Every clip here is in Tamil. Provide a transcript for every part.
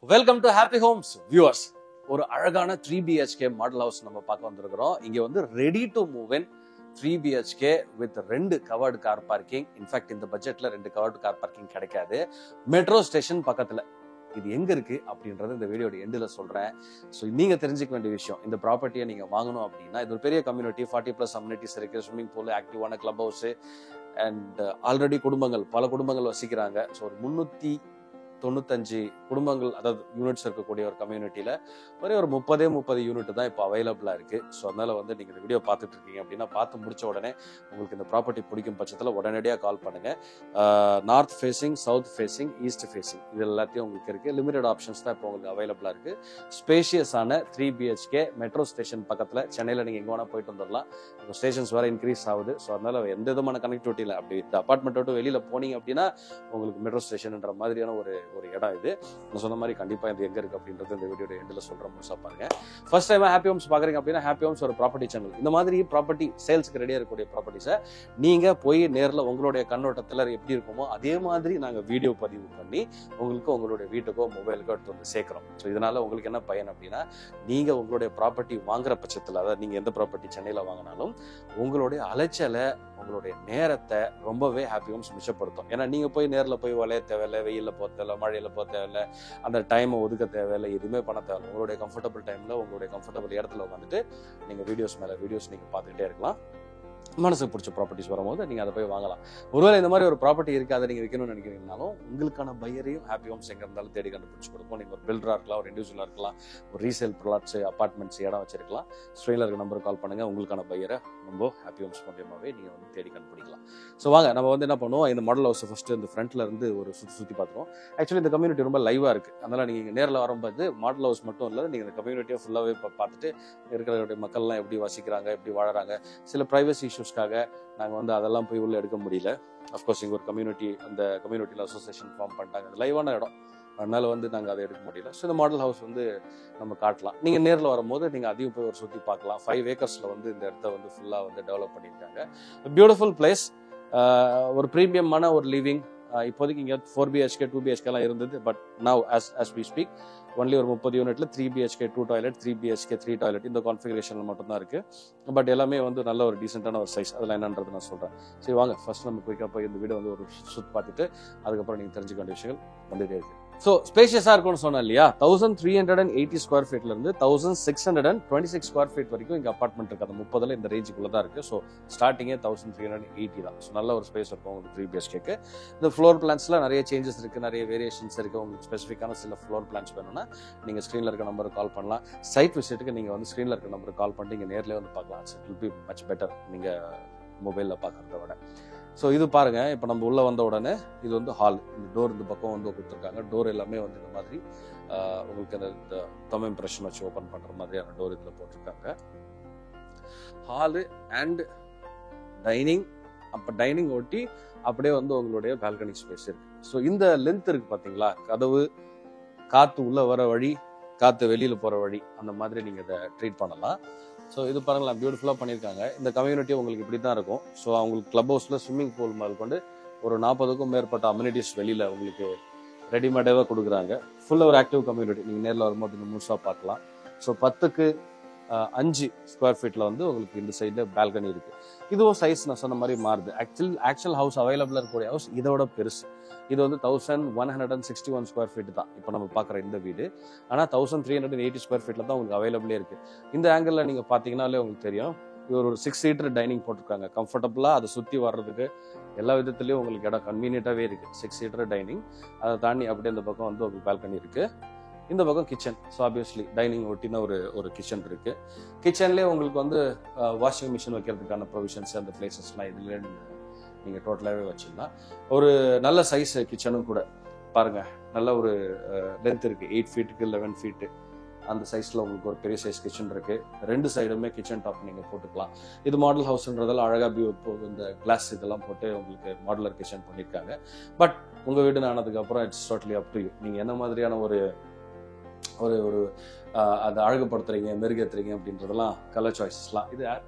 Welcome to happy homes viewers. ஒரு அழகான 3BHK மாடல் ஹவுஸ் நம்ம பார்க்க வந்திருக்கிறோம். இங்க வந்து ready to move in 3BHK with 2 covered car parking. In fact இந்த பட்ஜெட்ல 2 கவர்டு கார் பார்க்கிங் கிடைக்காது. மெட்ரோ ஸ்டேஷன் பக்கத்துல. இது எங்க இருக்கு அப்படின்றது இந்த வீடியோட எண்டில் சொல்றேன். ஸோ நீங்க தெரிஞ்சுக்க வேண்டிய விஷயம், இந்த ப்ராப்பர்ட்டியை நீங்க வாங்கணும் அப்படின்னா இது ஒரு பெரிய கம்யூனிட்டி, 40+ அம்யூனிட்டிஸ் இருக்கு, ஸ்விம்மிங் பூல், ஆக்டிவான கிளப் ஹவுஸ் அண்ட் ஆல்ரெடி பல குடும்பங்கள் வசிக்கிறாங்க. ஸோ ஒரு 395 குடும்பங்கள், அதாவது யூனிட்ஸ் இருக்கக்கூடிய ஒரு கம்யூனிட்டியில ஒரே ஒரு 30 யூனிட் தான் இப்போ அவைலபிளா இருக்கு. ஸோ அதனால வந்து நீங்க இந்த வீடியோ பார்த்துட்டு இருக்கீங்க அப்படின்னா பார்த்து முடிச்ச உடனே உங்களுக்கு இந்த ப்ராப்பர்ட்டி பிடிக்கும் பட்சத்தில் உடனடியாக கால் பண்ணுங்க. North facing, south facing, east facing இது எல்லாத்தையும் உங்களுக்கு இருக்கு. லிமிடெட் ஆப்ஷன்ஸ் தான் இப்போ உங்களுக்கு அவைலபிளா இருக்கு. ஸ்பேஷியஸான 3BHK மெட்ரோ ஸ்டேஷன் பக்கத்தில், சென்னையில் நீங்க எங்க வேணா போயிட்டு வந்துடலாம். ஸ்டேஷன்ஸ் வேற இன்க்ரீஸ் ஆகுது. ஸோ அதனால எந்த விதமான கனெக்டிவிட்டி இல்லை. அப்படி இந்த அபார்ட்மெண்ட் விட்டு வெளியில போனீங்க அப்படின்னா உங்களுக்கு மெட்ரோ ஸ்டேஷன்ன்ற மாதிரியான ஒரு இடம் இது. நான் சொன்ன மாதிரி கண்டிப்பா இது எங்க இருக்கு அப்படின்றது இந்த வீடியோட எண்டில் சொல்றேன், முழுசா பாருங்க. ஃபர்ஸ்ட் டைம் ஹாப்பி ஹோம்ஸ் பாக்குறீங்க அப்படின்னா ஹாப்பி ஹோம்ஸ் ஒரு ப்ராப்பர்ட்டி சேனல். இந்த மாதிரி ப்ராப்பர்ட்டி சேல்ஸ்க்கு ரெடியா இருக்கக்கூடிய ப்ராப்பர்ட்டிஸை நீங்க போய் நேரில் உங்களுடைய கண்ணோட்டத்தில் எப்படி இருக்குமோ அதே மாதிரி நாங்க வீடியோ பதிவு பண்ணி உங்களுக்கு உங்களுடைய வீட்டுக்கோ மொபைலுக்கோ எடுத்து வந்து சேர்க்கிறோம். ஸோ இதனால உங்களுக்கு என்ன பயன் அப்படின்னா, நீங்க உங்களுடைய ப்ராப்பர்ட்டி வாங்குற பட்சத்தில், அதாவது நீங்க எந்த ப்ராப்பர்ட்டி சென்னையில் வாங்கினாலும் உங்களுடைய அலைச்சலை, உங்களுடைய நேரத்தை ரொம்பவே ஹாப்பி ஹோம்ஸ் மிச்சப்படுத்தும். ஏன்னா நீங்க போய் நேரில் போய் வளைய தேவையில்லை, வெயிலில் போக தேவையில்லை, மழையில போக தேவையில்லை, அந்த டைமை ஒதுக்க தேவையில்லை, எதுவுமே பண்ண தேவையில்லை. உங்களுடைய கம்ஃபர்டபுள் டைம்ல உங்களுடைய கம்ஃபர்டபுள் இடத்துல வந்துட்டு நீங்க வீடியோஸ் மேல வீடியோஸ் நீங்க பார்த்துக்கிட்டே இருக்கலாம். மனசுக்கு பிடிச்ச ப்ராப்பர்ட்டிஸ் வரும்போது நீங்க அதை போய் வாங்கலாம். ஒருவேளை இந்த மாதிரி ஒரு ப்ராப்பர்ட்டி இருக்கு, அதை நீங்க விற்கணும்னு நினைக்கிறீங்கனாலும் உங்களுக்கான பையரையும் ஹாப்பி ஹோம்ஸ் எங்க இருந்தாலும் தேடி கண்டுபிடிச்சு கொடுப்போம். நீங்க ஒரு பில்டரா இருக்கலாம், ஒரு இண்டிவிஜுவலா இருக்கலாம், ஒரு ரீசேல் ப்ளாட்ஸ், அபார்ட்மெண்ட்ஸ் இடம் வச்சிருக்கலாம். ஸ்க்ரீன்ல இருக்க நம்பர் கால் பண்ணுங்க. உங்களுக்கான பையரை நம்ம ஹாப்பி ஹோம்ஸ் மூலியமாவே நீங்க வந்து தேடி கண்டுபிடிக்கலாம். ஸோ வாங்க நம்ம வந்து என்ன பண்ணுவோம், இந்த மாடல் ஹவுஸ் ஃபர்ஸ்ட் இந்த ஃப்ரண்ட்ல இருந்து ஒரு சுத்தி பார்த்துருவோம். ஆக்சுவலி இந்த கம்யூனிட்டி ரொம்ப லைவா இருக்கு. அதனால நீங்க நேரில் வரும்போது மாடல் ஹவுஸ் மட்டும் இல்லை, நீங்க இந்த கம்யூனிட்டியை ஃபுல்லாவே பார்த்துட்டு இருக்கிற மக்கள்லாம் எப்படி வசிக்கிறாங்க, எப்படி வாழறாங்க, சில பிரைவசி இஷ்யூஸ்க்காக நாங்கள் வந்து அதெல்லாம் போய் உள்ள எடுக்க முடியல. அஃப்கோர்ஸ் இங்கே ஒரு கம்யூனிட்டி, அந்த கம்யூனிட்டியில் அசோசியேஷன் ஃபார்ம் பண்ணிட்டாங்க, அது லைவான இடம், அதனால வந்து நாங்கள் அதை எடுக்க முடியல. ஸோ இந்த மாடல் ஹவுஸ் வந்து நம்ம காட்டலாம். நீங்கள் நேரில் வரும்போது நீங்கள் அதையும் போய் ஒரு சுற்றி பார்க்கலாம். 5 ஏக்கர்ஸில் வந்து இந்த இடத்த வந்து ஃபுல்லாக வந்து டெவலப் பண்ணியிருக்காங்க. பியூட்டிஃபுல் பிளேஸ், ஒரு ப்ரீமியமான ஒரு லிவிங். இப்போதைக்கு இங்கே 4BHK 2BHKலாம் இருந்தது. But now as we speak only ஒரு 30 யூனிட்ல 3BHK 2 டாய்லெட், 3BHK 3 டாய்லெட் இந்த கான்ஃபிகரேஷன்ல மட்டும் தான் இருக்கு. பட் எல்லாமே வந்து நல்ல ஒரு டீசென்டான ஒரு சைஸ். அதெல்லாம் என்னன்றது நான் சொல்றேன். சரி வாங்க ஃபர்ஸ்ட் நம்ம குயிக்காக போய் இந்த வீடியோ வந்து ஒரு சுற்றி பார்த்துட்டு அதுக்கப்புறம் நீங்க தெரிஞ்சுக்க வேண்டிய விஷயங்கள் வந்துட்டே இருக்கு. ஸோ ஸ்பேஷியஸா இருக்கும்னு சொன்னேன் இல்லையா, 1380 ஸ்கொயர் ஃபீட்ல இருந்து 1626 ஸ்கொயர் ஃபீட் வரைக்கும் இங்க அபார்ட்மெண்ட் இருக்கு. அந்த 30ல இந்த ரேஞ்சுக்குள்ள தான் இருக்கு. ஸோ ஸ்டார்டிங்கே 1380 தான். ஸோ நல்ல ஒரு ஸ்பேஸ் இருக்கும் உங்களுக்கு 3BHK. இந்த ஃப்ளோர் பிளான்ஸ்ல நிறைய சேஞ்சஸ் இருக்கு, நிறைய வேரியேஷன்ஸ் இருக்கு. உங்களுக்கு ஸ்பெசிஃபிக்கான சில ஃப்ளோர் பிளான்ஸ் வேணும்னா நீங்க ஸ்க்ரீன்ல இருக்க நம்பருக்கு கால் பண்ணலாம். சைட் விசிட்டுக்கு நீங்க வந்து ஸ்க்ரீன்ல இருக்க நம்பருக்கு கால் பண்ணி நீங்க நேர்லயே வந்து பார்க்கலாம். It will be much better நீங்க மொபைல்ல பார்க்கறத விட. ஸோ இது பாருங்க, இப்போ நம்ம உள்ள வந்த உடனே இது வந்து ஹால். இந்த டோர் இந்த பக்கம் வந்து கொடுத்துருக்காங்க. டோர் எல்லாமே வந்து இந்த மாதிரி உங்களுக்கு அந்த தம் இம்ப்ரெஷன் வச்சு ஓப்பன் பண்ற மாதிரியான டோர் இதுல போட்டிருக்காங்க. ஹாலு அண்ட் டைனிங், அப்போ டைனிங் ஒட்டி அப்படியே வந்து உங்களுடைய பால்கனி ஸ்பேஸ் இருக்கு. ஸோ இந்த லென்த் இருக்கு பாத்தீங்களா, கதவு, காத்து உள்ள வர வழி, காத்து வெளியில போற வழி, அந்த மாதிரி நீங்க இதை ட்ரீட் பண்ணலாம். ஸோ இது பாருங்களா, பியூட்டிஃபுல்லா பண்ணியிருக்காங்க. இந்த கம்யூனிட்டி உங்களுக்கு இப்படி தான் இருக்கும். ஸோ அவங்களுக்கு கிளப் ஹவுஸ்ல ஸ்விம்மிங் பூல் முதல் கொண்டு ஒரு 40க்கும் மேற்பட்ட அம்யூனிட்டிஸ் வெளியில உங்களுக்கு ரெடிமேடாவே கொடுக்குறாங்க. ஃபுல்லாக ஒரு ஆக்டிவ் கம்யூனிட்டி. நீங்க நேரில் வரும்போது நீங்க முழுசா பார்க்கலாம். ஸோ 10க்கு 5 ஸ்கொயர் ஃபீட்ல வந்து உங்களுக்கு இந்த சைட்ல பால்கனி இருக்கு. இதுவும் சைஸ் நான் சொன்ன மாதிரி மாறுது. ஆக்சுவல் ஹவுஸ் அவைலபிளா இருக்கக்கூடிய ஹவுஸ் இதோட பெருசு. இது வந்து 1161 ஸ்கொயர் ஃபீட் தான் இப்போ நம்ம பார்க்குற இந்த வீடு. ஆனால் 1380 ஸ்கொயர் ஃபீட்ல தான் உங்களுக்கு அவைலபிளே இருக்கு. இந்த ஆங்கிள் நீங்க பார்த்தீங்கன்னாலே உங்களுக்கு தெரியும், இது ஒரு 6 சீட்டர் டைனிங் போட்டிருக்காங்க. கம்ஃபர்டபுளா அதை சுற்றி வர்றதுக்கு எல்லா விதத்துலையும் உங்களுக்கு இடம் கன்வீனியன்ட்டாகவே இருக்கு. 6 சீட்டர் டைனிங். அதை தாண்டி அப்படியே இந்த பக்கம் வந்து ஒரு பால்கனி இருக்கு. இந்த பக்கம் கிச்சன். ஸோ ஆப்வியஸ்லி டைனிங் ஒட்டின ஒரு கிச்சன் இருக்கு. கிச்சன்லேயே உங்களுக்கு வந்து வாஷிங் மிஷின் வைக்கிறதுக்கான ப்ரொவிஷன்ஸ், அந்த பிளேசஸ்லாம் இதுலேயே நீங்கள் டோட்டலாகவே வச்சிடலாம். ஒரு நல்ல சைஸ் கிச்சனும் கூட பாருங்க, நல்ல ஒரு லென்த் இருக்கு. 8 ஃபீட்டுக்கு 11 ஃபீட்டு அந்த சைஸ்ல உங்களுக்கு ஒரு பெரிய சைஸ் கிச்சன் இருக்கு. 2 சைடுமே கிச்சன் டாப் நீங்க போட்டுக்கலாம். இது மாடல் ஹவுஸ்ன்றதால அழகா இந்த கிளாஸ் இதெல்லாம் போட்டு உங்களுக்கு மாடுலர் கிச்சன் பண்ணியிருக்காங்க. பட் உங்க வீடு ஆனதுக்கு அப்புறம் it's totally up to you. நீங்க என்ன மாதிரியான ஒரு அதை அழகுபடுத்துறீங்க, மெருகேற்றுறீங்க அப்படின்றதெல்லாம் கலர் சாய்ஸஸ்லாம். இது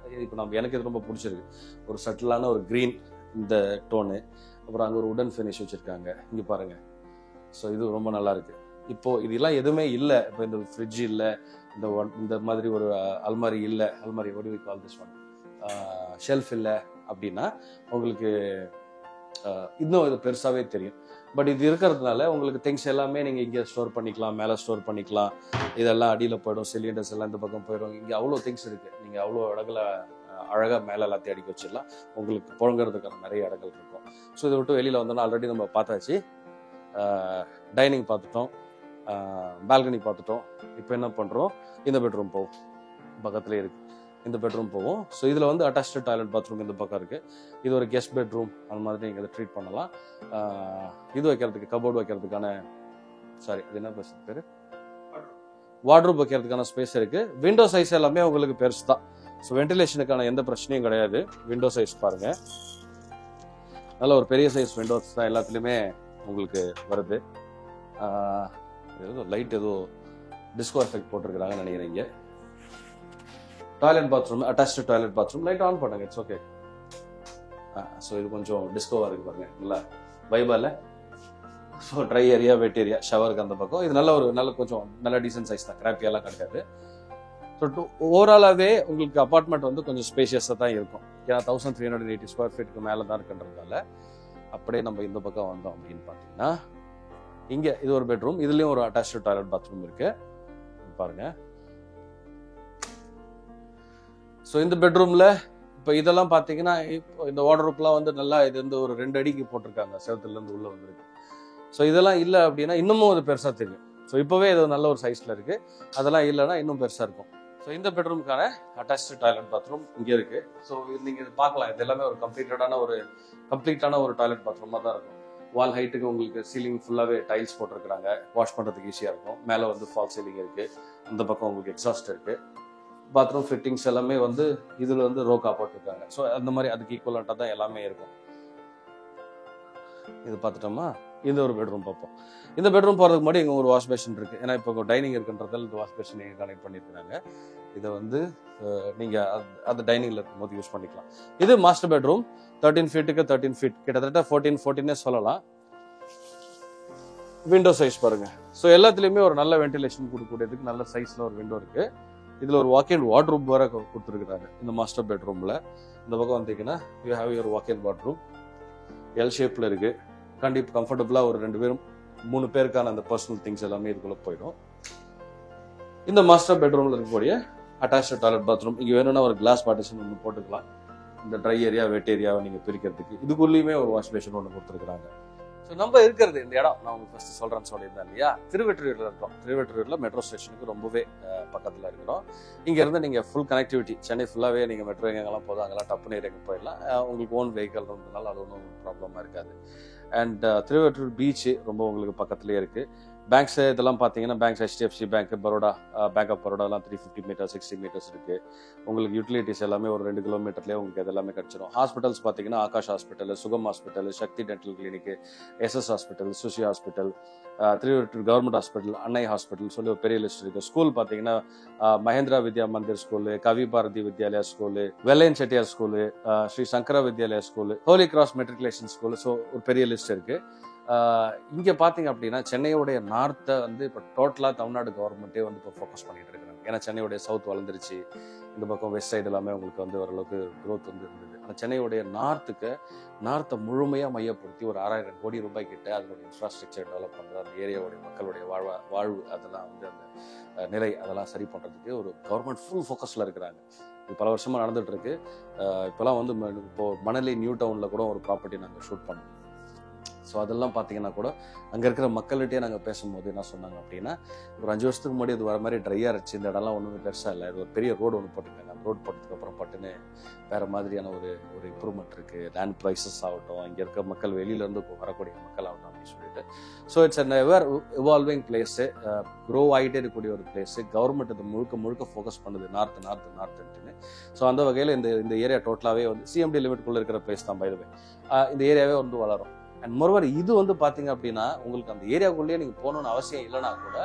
இப்போ எனக்கு இது ரொம்ப பிடிச்சிருக்கு. ஒரு சட்டிலான ஒரு கிரீன் இந்த டோனு, அப்புறம் அங்கே ஒரு உடன் ஃபினிஷ் வச்சிருக்காங்க. இங்கே பாருங்க. ஸோ இது ரொம்ப நல்லா இருக்கு. இப்போ இதெல்லாம் எதுவுமே இல்லை, இப்போ இந்த ஃப்ரிட்ஜ் இல்லை, இந்த மாதிரி ஒரு அல்மாரி இல்லை, almirah what do we call this one, shelf இல்லை அப்படின்னா உங்களுக்கு இன்னும் இது பெருசாகவே தெரியும். பட் இது இருக்கிறதுனால உங்களுக்கு திங்ஸ் எல்லாமே நீங்கள் இங்கே ஸ்டோர் பண்ணிக்கலாம், மேலே ஸ்டோர் பண்ணிக்கலாம். இதெல்லாம் அடியில் போயிடும், சிலிண்டர்ஸ் எல்லாம் இந்த பக்கம் போயிடும். இங்கே அவ்வளோ திங்ஸ் இருக்குது, நீங்கள் அவ்வளோ இடங்களை அழகாக மேலே எல்லாத்தையும் அடிக்க வச்சிடலாம். உங்களுக்கு புழங்குறதுக்கான நிறைய இடங்கள் இருக்கும். ஸோ இதை விட்டு வெளியில் வந்தோன்னா ஆல்ரெடி நம்ம பார்த்தாச்சு, டைனிங் பார்த்துட்டோம், பால்கனி பார்த்துட்டோம். இப்போ என்ன பண்ணுறோம், இந்த பெட்ரூம் போவோம், பக்கத்துலேயே இருக்குது, இந்த பெட்ரூம் போவோம். ஸோ இதில் வந்து அட்டாச்டு டாய்லெட் பாத்ரூம் இந்த பக்கம் இருக்குது. இது ஒரு கெஸ்ட் பெட்ரூம், அந்த மாதிரி நீங்கள் இதை ட்ரீட் பண்ணலாம். இது வைக்கிறதுக்கு, கபோர்டு வைக்கிறதுக்கான, சாரி அது என்ன பேர், வார்ட்ரோப் வைக்கிறதுக்கான ஸ்பேஸ் இருக்குது. விண்டோ சைஸ் எல்லாமே உங்களுக்கு பெருசு தான். ஸோ வென்டிலேஷனுக்கான எந்த பிரச்சனையும் கிடையாது. விண்டோ சைஸ் பாருங்கள், நல்ல ஒரு பெரிய சைஸ் விண்டோஸ் தான் எல்லாத்துலேயுமே உங்களுக்கு வருது. ஏதோ லைட் ஏதோ டிஸ்கோ எஃபெக்ட் போட்டிருக்கிறாங்கன்னு நினைக்கிறீங்க. Toilet bathroom, attached toilet bathroom, light on பண்ணுங்க, இட்ஸ் ஓகே. ஸோ இது கொஞ்சம் டிஸ்கோவாக இருக்குது பாருங்க, நல்லா வைபா இல்லை. So dry area, wet area, ஷவருக்கு அந்த பக்கம். இது நல்ல கொஞ்சம் நல்ல டீசென்ட் சைஸ் தான், கிராப்பியெல்லாம் கிடைக்காது. ஸோ ஓவராலாகவே உங்களுக்கு அப்பார்ட்மெண்ட் வந்து கொஞ்சம் ஸ்பேஷியஸாக தான் இருக்கும். ஏன்னா 1380 ஸ்கொயர் ஃபீட்டுக்கு மேலே தான் இருக்குன்றதால. அப்படியே நம்ம இந்த பக்கம் வந்தோம் அப்படின்னு பார்த்தீங்கன்னா, இங்கே இது ஒரு பெட்ரூம், இதுலேயும் ஒரு அட்டாச்டு டாய்லெட் பாத்ரூம் இருக்கு பாருங்க. ஸோ இந்த பெட்ரூமில் இப்போ இதெல்லாம் பார்த்தீங்கன்னா, இப்போ இந்த வார்ட்ரோப்லாம் வந்து நல்லா இது வந்து ஒரு 2 அடிக்கு போட்டிருக்காங்க, செவத்துலேருந்து உள்ளே வந்துருக்கு. ஸோ இதெல்லாம் இல்லை அப்படின்னா இன்னமும் அது பெருசாக தெரியும். ஸோ இப்போவே இது நல்ல ஒரு சைஸில் இருக்குது, அதெல்லாம் இல்லைன்னா இன்னும் பெருசாக இருக்கும். ஸோ இந்த பெட்ரூமுக்கான அட்டாச்டு டாய்லெட் பாத்ரூம் இங்கே இருக்குது. ஸோ நீங்கள் இது பார்க்கலாம், இது எல்லாமே ஒரு கம்ப்ளீட்டான ஒரு டாய்லெட் பாத்ரூமாக தான் இருக்கும். வால் ஹைட்டுக்கு உங்களுக்கு சீலிங் ஃபுல்லாகவே டைல்ஸ் போட்டிருக்கிறாங்க, வாஷ் பண்ணுறதுக்கு ஈஸியாக இருக்கும். மேலே வந்து ஃபால் சீலிங் இருக்குது, அந்த பக்கம் உங்களுக்கு எக்ஸாஸ்ட் இருக்குது. பாத்ரூம் ஃபிட்டிங்ஸ் எல்லாமே வந்து இதில் வந்து ரோக்கா போட்டிருக்காங்க. ஸோ அந்த மாதிரி அதுக்கு ஈக்குவலண்ட்டாக தான் எல்லாமே இருக்கும். இது பார்த்துட்டோமா, இந்த ஒரு பெட்ரூம் பார்ப்போம். இந்த பெட்ரூம் போகிறதுக்கு முன்னாடி இங்கே ஒரு வாஷ் பேஷன் இருக்குது. ஏன்னா இப்போ டைனிங் இருக்குன்றதால இந்த வாஷ் பேஷன் நீங்கள் கனெக்ட் பண்ணியிருக்கிறாங்க. இதை வந்து நீங்கள் அது டைனிங்கில் இருக்கும்போது யூஸ் பண்ணிக்கலாம். இது மாஸ்டர் பெட்ரூம், 13 ஃபீட்டுக்கு 13 ஃபீட், கிட்டத்தட்ட 14 சொல்லலாம். விண்டோ சைஸ் பாருங்க. ஸோ எல்லாத்துலேயுமே ஒரு நல்ல வென்டிலேஷன் கொடுக்கக்கூடியதுக்கு நல்ல சைஸில் ஒரு விண்டோ இருக்குது. இதில் ஒரு வாக்-இன் வார்ட்ரூப் வேற கொடுத்துருக்குறாங்க இந்த மாஸ்டர் பெட்ரூமில். இந்த பக்கம் வந்தீங்கன்னா you have your வாக்-இன் wardrobe, L ஷேப்பில் இருக்குது. கண்டிப்பாக கம்ஃபர்டபுளாக ஒரு 2 பேரும் 3 பேருக்கான அந்த பர்சனல் திங்ஸ் எல்லாமே இதுக்குள்ளே போயிடும். இந்த மாஸ்டர் பெட்ரூமில் இருக்கக்கூடிய அட்டாச்டு டாய்லெட் பாத்ரூம், இங்கே வேணும்னா ஒரு கிளாஸ் பார்ட்டிஷன் ஒன்று போட்டுக்கலாம், இந்த ட்ரை ஏரியா வெட் ஏரியாவை நீங்கள் பிரிக்கிறதுக்கு. இதுக்குள்ளேயுமே ஒரு வாஷ் பேஷன் ஒன்று கொடுத்துருக்குறாங்க. ஸோ நம்ம இருக்கிறது இந்த இடம் நான் உங்களுக்கு ஃபர்ஸ்ட் சொல்கிறேன்னு சொல்லியிருந்தேன் இல்லையா, திருவெற்றியூரில் இருக்கோம். திருவெற்றியூரில் மெட்ரோ ஸ்டேஷனுக்கு ரொம்பவே பக்கத்தில் இருக்கிறோம். இங்கேருந்து நீங்கள் ஃபுல் கனெக்டிவிட்டி, சென்னை ஃபுல்லாகவே நீங்கள் மெட்ரோ எங்கெல்லாம் போதும் அங்கெல்லாம் டப்புன்னு ஏரியாவுக்கு போயிடலாம். உங்களுக்கு ஓன் வெஹிக்கல் இருந்ததுனால அது ஒன்றும் ப்ராப்ளமாக இருக்காது. அண்ட் திருவெற்றியூர் பீச்சு ரொம்ப உங்களுக்கு பக்கத்துலேயே இருக்குது. பேங்க்ஸ் இதெல்லாம் பார்த்தீங்கன்னா banks HDFC bank, Baroda, bank of பரோடாலாம் 350 மீட்டர்ஸ் 60 மீட்டர்ஸ் இருக்குது. உங்களுக்கு யூட்டிலிட்டிஸ் எல்லாமே ஒரு 2 கிலோமீட்டர்லேயே உங்களுக்கு அது எல்லாமே கிடச்சிடும். ஹாஸ்பிட்டல்ஸ் பார்த்தீங்கன்னா Akash hospital, Sugam hospital, Sakthi dental clinic, SS hospital, Sushi hospital, Thiruvottiyur government hospital, Annai hospital சொல்லி ஒரு பெரிய லிஸ்ட் இருக்குது. ஸ்கூல் பார்த்தீங்கன்னா Mahendra Vidya Mandir school, Kavi Bharathi Vidyalaya school, Vellaiyan Chettiar school, Sri Sankara Vidyalaya school, holy cross matriculation school. So ஒரு பெரிய லிஸ்ட் இருக்குது. இங்கே பார்த்தீங்க அப்படின்னா சென்னையோடைய நார்த்தை வந்து இப்போ டோட்டலாக தமிழ்நாடு கவர்மெண்ட்டே வந்து இப்போ ஃபோக்கஸ் பண்ணிட்டு இருக்காங்க. ஏன்னா சென்னையோடைய சவுத் வளர்ந்துருச்சு, இந்த பக்கம் வெஸ்ட் சைடு எல்லாமே உங்களுக்கு வந்து ஓரளவுக்கு க்ரோத் வந்து இருந்தது. ஆனால் சென்னையோடைய நார்த்தை முழுமையாக மையப்படுத்தி ஒரு 6000 கோடி ரூபாய் கிட்ட அதனுடைய இன்ஃப்ராஸ்ட்ரக்சர் டெவலப் பண்ணுற அந்த ஏரியாவுடைய மக்களுடைய வாழ்வு அதெல்லாம் வந்து அந்த நிலை அதெல்லாம் சரி பண்ணுறதுக்கு ஒரு கவர்மெண்ட் ஃபுல் ஃபோக்கஸில் இருக்கிறாங்க. இது பல வருஷமாக நடந்துட்டு இருக்கு. இப்போலாம் வந்து இப்போ மணலி நியூ டவுனில் கூட ஒரு ப்ராப்பர்ட்டி நாங்கள் ஷூட் பண்ணோம். ஸோ அதெல்லாம் பார்த்தீங்கன்னா கூட அங்கே இருக்கிற மக்கள்கிட்டே நாங்கள் பேசும்போது என்ன சொன்னாங்க அப்படின்னா, ஒரு 5 வருஷத்துக்கு முன்னாடி அது வர மாதிரி ட்ரையாக இருந்துச்சு, இந்த இடம்லாம் ஒன்றுமே பெருசாக இல்லை, இது ஒரு பெரிய ரோடு ஒன்று போட்டுருக்காங்க. அந்த ரோடு போட்டதுக்கப்புறம் பட்டுன்னு வேறு மாதிரியான ஒரு இம்ப்ரூவ்மெண்ட் இருக்குது. லேண்ட் ப்ரைஸஸ் ஆகட்டும், இங்கே இருக்க மக்கள் வெளியிலேருந்து வரக்கூடிய மக்கள் ஆகட்டும் அப்படின்னு சொல்லிட்டு. So it's an ever evolving place, grow ஆகிட்டே இருக்கக்கூடிய ஒரு பிளேஸு. கவர்மெண்ட் இது முழுக்க ஃபோக்கஸ் பண்ணுது நார்த்துன்னு. ஸோ அந்த வகையில் இந்த ஏரியா டோட்டலாகவே வந்து CMD லிமிட்டுக்குள்ளே இருக்கிற பிளேஸ் தான். பை த வே இந்த ஏரியாவே வந்து வளரும். அண்ட் மொரோவர் இது வந்து பார்த்தீங்க அப்படின்னா உங்களுக்கு அந்த ஏரியாவுக்குள்ளேயே நீங்கள் போகணுன்னு அவசியம் இல்லைனா கூட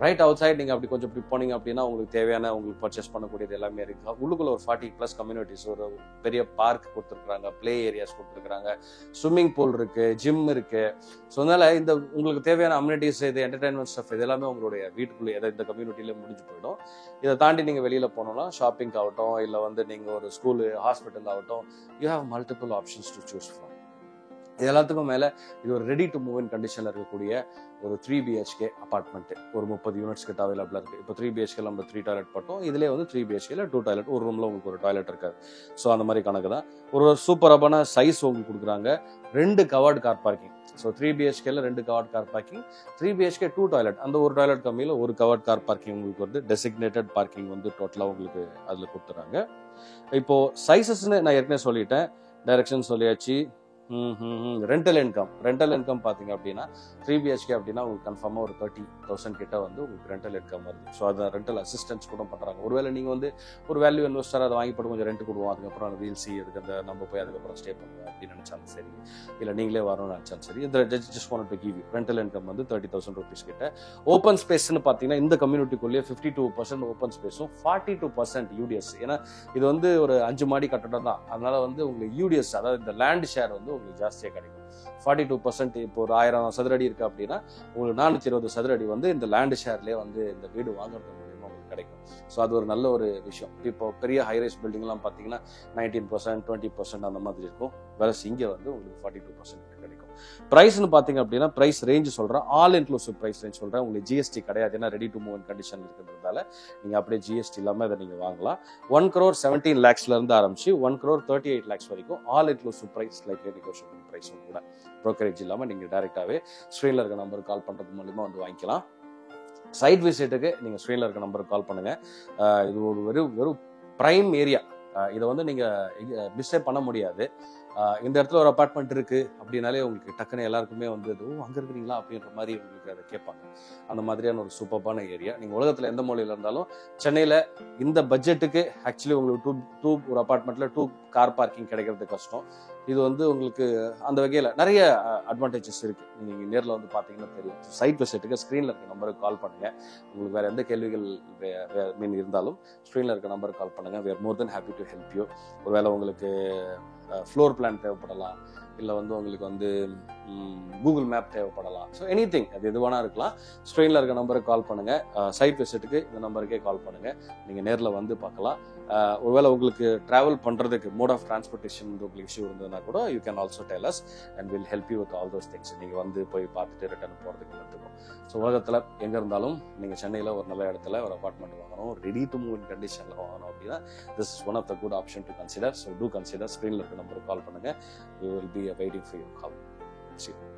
ரைட் அவுட் சைட் நீங்கள் அப்படி கொஞ்சம் இப்படி போனீங்க அப்படின்னா உங்களுக்கு தேவையான உங்களுக்கு பர்ச்சேஸ் பண்ணக்கூடியது எல்லாமே இருக்கு. உள்ளுக்குள்ள ஒரு 40+ கம்யூனிட்டிஸ், ஒரு பெரிய பார்க் கொடுத்துருக்காங்க, பிளே ஏரியாஸ் கொடுத்துருக்காங்க, ஸ்விம்மிங் பூல் இருக்கு, ஜிம் இருக்கு. ஸோ அதனால இந்த உங்களுக்கு தேவையான அம்யூனிட்டிஸ், இது என்டர்டைன்மெண்ட் ஸ்டஃப் இது எல்லாமே உங்களுடைய வீட்டுக்குள்ளே இந்த கம்யூனிட்டியில முடிஞ்சு போயிடும். இதை தாண்டி நீங்கள் வெளியில் போனோம்னா ஷாப்பிங் ஆகட்டும், இல்லை வந்து நீங்கள் ஒரு ஸ்கூலு ஹாஸ்பிட்டல் ஆகட்டும், you have multiple options to choose from. இது எல்லாத்துக்கும் மேலே இது ஒரு ரெடி டு மூவ் இன் கண்டிஷனில் இருக்கக்கூடிய ஒரு 3 BHK அப்பார்ட்மெண்ட். ஒரு 30 யூனிட்ஸ் கிட்ட அவைலபிளாக இருக்குது. இப்போ 3 BHK நம்ம 3 டாய்லெட் போட்டோம். இதிலே வந்து 3 BHK 2 டாய்லெட், ஒரு ரூமில் உங்களுக்கு ஒரு டாய்லெட் இருக்காது. ஸோ அந்த மாதிரி கணக்கு தான். ஒரு சூப்பரான சைஸ் உங்களுக்கு கொடுக்குறாங்க. 2 கவர்டு கார் பார்க்கிங். ஸோ 3 BHKல 2 covered car parking, 3 BHK 2 toilet, அந்த ஒரு டாய்லெட் கம்மியில் ஒரு கவர்ட் கார் பார்க்கிங் உங்களுக்கு வந்து டெசிக்னேட்டட் பார்க்கிங் வந்து டோட்டலாக உங்களுக்கு அதில் கொடுத்துறாங்க. இப்போ சைஸஸ்ன்னு நான் ஏற்கனவே சொல்லிட்டேன், டைரக்ஷன் சொல்லியாச்சு. ரெண்டல் இன்கம் பார்த்தீங்க அப்படின்னா 3 BHK அப்படின்னா உங்களுக்கு கன்ஃபார்மாக ஒரு 30,000 கிட்ட வந்து உங்களுக்கு ரெண்டல் இன்கம் வருது. ஸோ அதை ரெண்டல் அசிஸ்டன்ஸ் கூட பண்ணுறாங்க. ஒருவேளை நீங்கள் வந்து ஒரு வேல்யூ இன்வெஸ்டர் அதை வாங்கி போட்டு கொஞ்சம் ரெண்ட் கொடுவோம், அதுக்கப்புறம் அந்த வீல் சி எடுக்க அந்த நம்ம போய் அதுக்கப்புறம் ஸ்டே பண்ணுவோம் அப்படின்னு நினச்சாலும் சரி, இல்லை நீங்களே வரணும்னு நினச்சாலும் சரி, இந்த just want to give you rental income வந்து 30,000 rupees கிட்ட. ஓப்பன் ஸ்பேஸ்ன்னு பார்த்தீங்கன்னா இந்த கம்யூனிட்டிக்குள்ளேயே 52% ஓப்பன் ஸ்பேஸும் 42% UDS. ஏன்னா இது வந்து ஒரு 5 மாடி கட்டடம் தான், அதனால வந்து உங்களுக்கு UDS, அதாவது இந்த லேண்ட் ஷேர் வந்து உங்களுக்கு ஜாஸ்தியாக கிடைக்கும். 42%. இப்போ ஒரு 1000 சதுரடி இருக்கு அப்படின்னா உங்களுக்கு 420 சதுரடி வந்து இந்த லேண்ட் ஷேர்லேயே வந்து இந்த வீடு வாங்குறது மூலியமா உங்களுக்கு கிடைக்கும். ஸோ அது ஒரு நல்ல ஒரு விஷயம். இப்போ பெரிய ஹைரைஸ் பில்டிங்லாம் பார்த்தீங்கன்னா 19%, 20% அந்த மாதிரி இருக்கும். வேற இங்கே வந்து உங்களுக்கு 42% கிடைக்கும். பிரைஸ்னு பார்த்தீங்க அப்படின்னா பிரைஸ் ரேஞ்ச் சொல்கிறேன், ஆல் இன்க்ளூசிவ் பிரைஸ் ரேஞ்ச் சொல்கிறேன். உங்களுக்கு GST கிடையாது, ஏன்னா ரெடி டு மூவ் கண்டிஷன் இருக்கிறதுனால நீங்கள் அப்படியே GST இல்லாமல் அதை நீங்கள் வாங்கலாம். 1,17 lakhsலேருந்து ஆரம்பிச்சு 1,38 lakhs வரைக்கும் all inclusive price, like negotiable பிரைஸும் கூட. ப்ரோக்கரேஜ் இல்லாமல் நீங்கள் டைரெக்டாகவே ஸ்க்ரீனில் இருக்க நம்பருக்கு கால் பண்ணுறது மூலிமா வந்து வாங்கிக்கலாம். சைட் விசிட்டுக்கு நீங்கள் ஸ்க்ரீனில் இருக்க நம்பருக்கு கால் பண்ணுங்கள். இது ஒரு வெறும் ப்ரைம் ஏரியா. இதை வந்து நீங்கள் மிஸ்ஸே பண்ண முடியாது. இந்த இடத்துல ஒரு அப்பார்ட்மெண்ட் இருக்கு அப்படின்னாலே உங்களுக்கு டக்குன்னு எல்லாருக்குமே வந்து அங்கே இருக்கிறீங்களா அப்படின்ற மாதிரி உங்களுக்கு அதை கேட்பாங்க. அந்த மாதிரியான ஒரு சூப்பர்பான ஏரியா. நீங்கள் உலகத்தில் எந்த மூலையில் இருந்தாலும் சென்னையில் இந்த பட்ஜெட்டுக்கு ஆக்சுவலி உங்களுக்கு ஒரு அப்பார்ட்மெண்ட்டில் 2 கார் பார்க்கிங் கிடைக்கிறது கஷ்டம். இது வந்து உங்களுக்கு அந்த வகையில் நிறைய அட்வான்டேஜஸ் இருக்குது. நீங்கள் நேரில் வந்து பார்த்தீங்கன்னா தெரியும். சைட் விசிட்டுக்கு ஸ்க்ரீனில் இருக்க நம்பருக்கு கால் பண்ணுங்கள். உங்களுக்கு வேறு எந்த கேள்விகள் இருந்தாலும் ஸ்க்ரீனில் இருக்க நம்பருக்கு கால் பண்ணுங்கள். we are more than happy to help you. ஒருவேளை உங்களுக்கு ஃப்ளோர் பிளான் தேவைப்படலாம், இல்லை வந்து உங்களுக்கு வந்து கூகுள் மேப் தேவைப்படலாம். ஸோ எனிதிங், அது எது வேணா இருக்கலாம். ஸ்க்ரீனில் இருக்க நம்பருக்கு கால் பண்ணுங்கள். சைட் விசிட்டுக்கு இந்த நம்பருக்கே கால் பண்ணுங்கள். நீங்கள் நேரில் வந்து பார்க்கலாம். ஒருவேளை உங்களுக்கு ட்ராவல் பண்ணுறதுக்கு மோட் ஆஃப் டிரான்ஸ்போர்ட்டேஷன் உங்களுக்கு இஷ்யூ இருந்ததுன்னா கூட you can also tell us and will help you with all those things. நீங்கள் வந்து போய் பார்த்துட்டு ரிட்டர்ன் போகிறதுக்கு எடுத்துக்கும். ஸோ உலகத்தில் எங்கே இருந்தாலும் நீங்கள் சென்னையில் ஒரு நல்ல இடத்துல ஒரு அப்பார்ட்மெண்ட் வாங்கணும், ரெடி டு மூவ் இன் கண்டிஷனில் வாங்கணும் அப்படின்னா this is one of the good option to consider. So to consider. ஸ்க்ரீனில் இருக்க நம்பருக்கு கால் பண்ணுங்கள். We will be waiting for your call. See you.